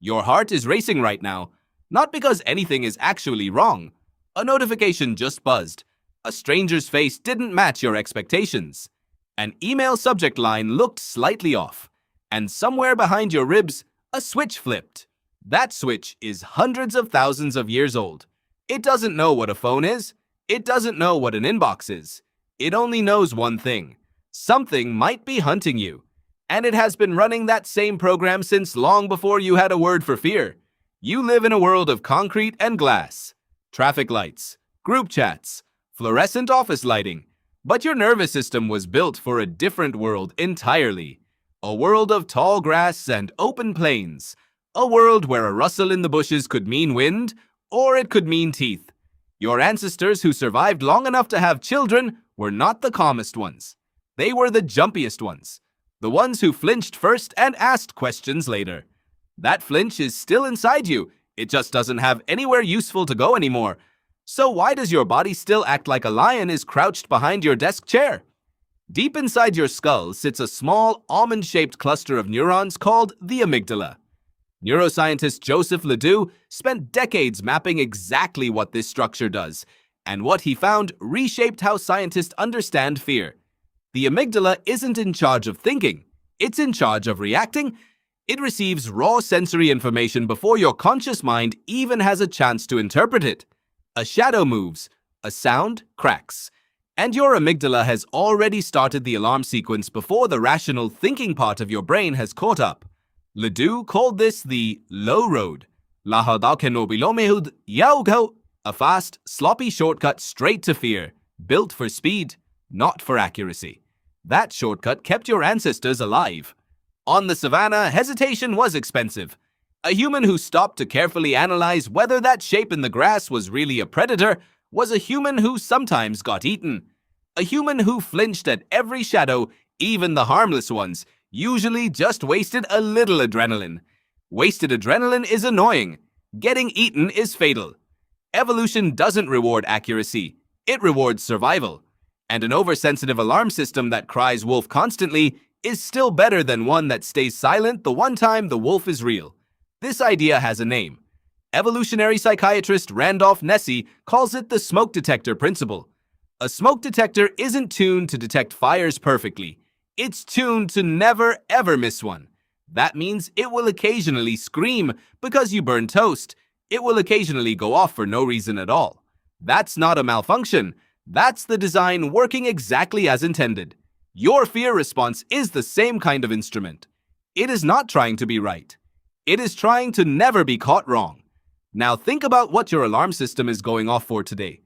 Your heart is racing right now, not because anything is actually wrong. A notification just buzzed. A stranger's face didn't match your expectations. An email subject line looked slightly off. And somewhere behind your ribs, a switch flipped. That switch is hundreds of thousands of years old. It doesn't know what a phone is. It doesn't know what an inbox is. It only knows one thing. Something might be hunting you. And it has been running that same program since long before you had a word for fear. You live in a world of concrete and glass. Traffic lights, group chats, fluorescent office lighting. But your nervous system was built for a different world entirely. A world of tall grass and open plains. A world where a rustle in the bushes could mean wind, or it could mean teeth. Your ancestors who survived long enough to have children were not the calmest ones. They were the jumpiest ones. The ones who flinched first and asked questions later. That flinch is still inside you. It just doesn't have anywhere useful to go anymore. So why does your body still act like a lion is crouched behind your desk chair? Deep inside your skull sits a small, almond-shaped cluster of neurons called the amygdala. Neuroscientist Joseph LeDoux spent decades mapping exactly what this structure does, and what he found reshaped how scientists understand fear. The amygdala isn't in charge of thinking, it's in charge of reacting. It receives raw sensory information before your conscious mind even has a chance to interpret it. A shadow moves, a sound cracks, and your amygdala has already started the alarm sequence before the rational thinking part of your brain has caught up. LeDoux called this the low road, a fast, sloppy shortcut straight to fear, built for speed, not for accuracy. That shortcut kept your ancestors alive. On the savannah, hesitation was expensive. A human who stopped to carefully analyze whether that shape in the grass was really a predator was a human who sometimes got eaten. A human who flinched at every shadow, even the harmless ones, usually just wasted a little adrenaline. Wasted adrenaline is annoying. Getting eaten is fatal. Evolution doesn't reward accuracy. It rewards survival. And an oversensitive alarm system that cries wolf constantly is still better than one that stays silent the one time the wolf is real. This idea has a name. Evolutionary psychiatrist Randolph Nesse calls it the smoke detector principle. A smoke detector isn't tuned to detect fires perfectly. It's tuned to never ever miss one. That means it will occasionally scream because you burn toast. It will occasionally go off for no reason at all. That's not a malfunction. That's the design working exactly as intended. Your fear response is the same kind of instrument. It is not trying to be right. It is trying to never be caught wrong. Now think about what your alarm system is going off for today.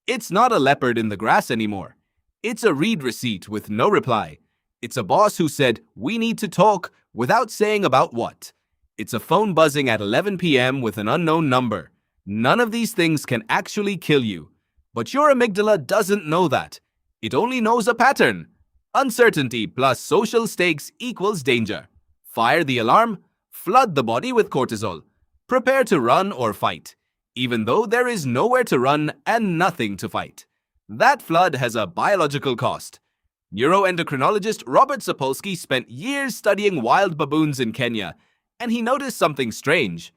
It's not a leopard in the grass anymore. It's a read receipt with no reply. It's a boss who said, "We need to talk," without saying about what. It's a phone buzzing at 11 p.m. with an unknown number. None of these things can actually kill you. But your amygdala doesn't know that. It only knows a pattern. Uncertainty plus social stakes equals danger. Fire the alarm, flood the body with cortisol. Prepare to run or fight, even though there is nowhere to run and nothing to fight. That flood has a biological cost. Neuroendocrinologist Robert Sapolsky spent years studying wild baboons in Kenya, and he noticed something strange.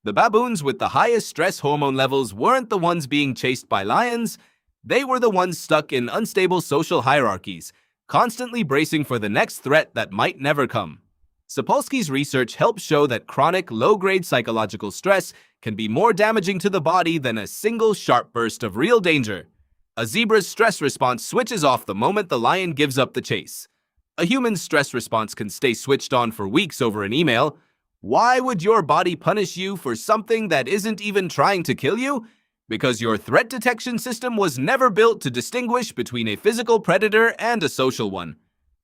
The baboons with the highest stress hormone levels weren't the ones being chased by lions. They were the ones stuck in unstable social hierarchies, constantly bracing for the next threat that might never come. Sapolsky's research helped show that chronic, low-grade psychological stress can be more damaging to the body than a single sharp burst of real danger. A zebra's stress response switches off the moment the lion gives up the chase. A human's stress response can stay switched on for weeks over an email. Why would your body punish you for something that isn't even trying to kill you? Because your threat detection system was never built to distinguish between a physical predator and a social one.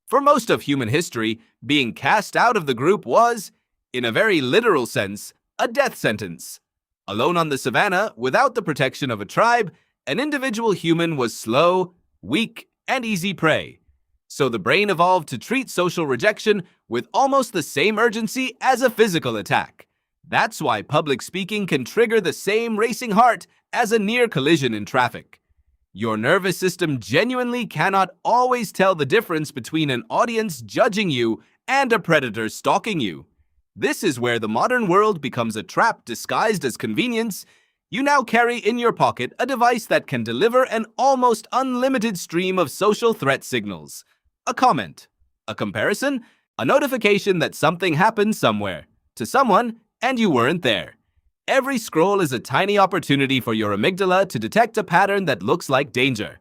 For most of human history, being cast out of the group was, in a very literal sense, a death sentence. Alone on the savannah, without the protection of a tribe, an individual human was slow, weak, and easy prey. So the brain evolved to treat social rejection with almost the same urgency as a physical attack. That's why public speaking can trigger the same racing heart as a near collision in traffic. Your nervous system genuinely cannot always tell the difference between an audience judging you and a predator stalking you. This is where the modern world becomes a trap disguised as convenience. You now carry in your pocket a device that can deliver an almost unlimited stream of social threat signals. A comment, a comparison, a notification that something happened somewhere, to someone, and you weren't there. Every scroll is a tiny opportunity for your amygdala to detect a pattern that looks like danger.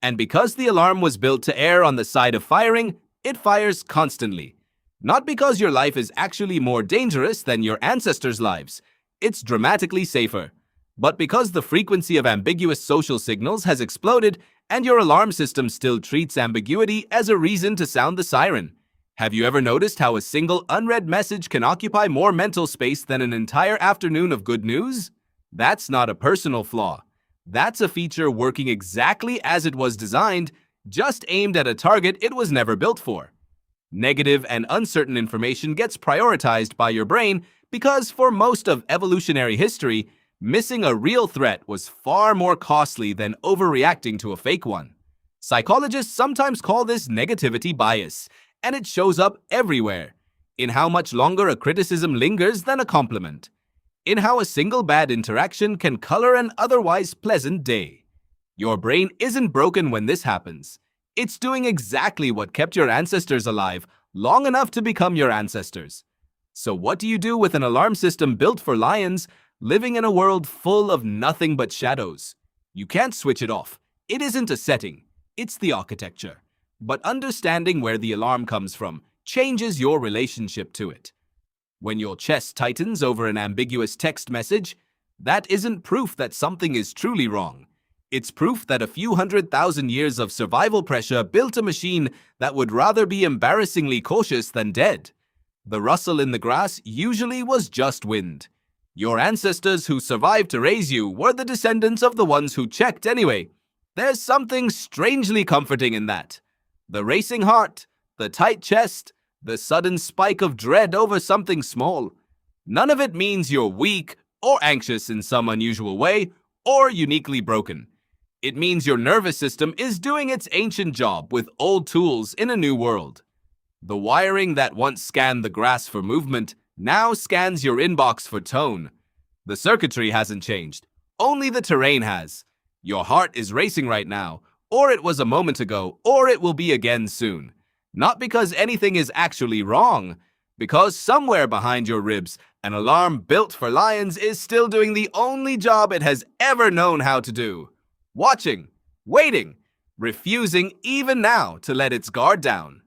And because the alarm was built to err on the side of firing, it fires constantly. Not because your life is actually more dangerous than your ancestors' lives. It's dramatically safer. But because the frequency of ambiguous social signals has exploded and your alarm system still treats ambiguity as a reason to sound the siren. Have you ever noticed how a single unread message can occupy more mental space than an entire afternoon of good news? That's not a personal flaw. That's a feature working exactly as it was designed, just aimed at a target it was never built for. Negative and uncertain information gets prioritized by your brain because for most of evolutionary history, missing a real threat was far more costly than overreacting to a fake one. Psychologists sometimes call this negativity bias, and it shows up everywhere. In how much longer a criticism lingers than a compliment. In how a single bad interaction can color an otherwise pleasant day. Your brain isn't broken when this happens. It's doing exactly what kept your ancestors alive long enough to become your ancestors. So what do you do with an alarm system built for lions, living in a world full of nothing but shadows? You can't switch it off. It isn't a setting. It's the architecture. But understanding where the alarm comes from changes your relationship to it. When your chest tightens over an ambiguous text message, that isn't proof that something is truly wrong. It's proof that a few 100,000 years of survival pressure built a machine that would rather be embarrassingly cautious than dead. The rustle in the grass usually was just wind. Your ancestors who survived to raise you were the descendants of the ones who checked anyway. There's something strangely comforting in that. The racing heart, the tight chest, the sudden spike of dread over something small. None of it means you're weak or anxious in some unusual way or uniquely broken. It means your nervous system is doing its ancient job with old tools in a new world. The wiring that once scanned the grass for movement now scans your inbox for tone. The circuitry hasn't changed. Only the terrain has. Your heart is racing right now, or it was a moment ago, or it will be again soon. Not because anything is actually wrong, because somewhere behind your ribs, an alarm built for lions is still doing the only job it has ever known how to do. Watching, waiting, refusing even now to let its guard down.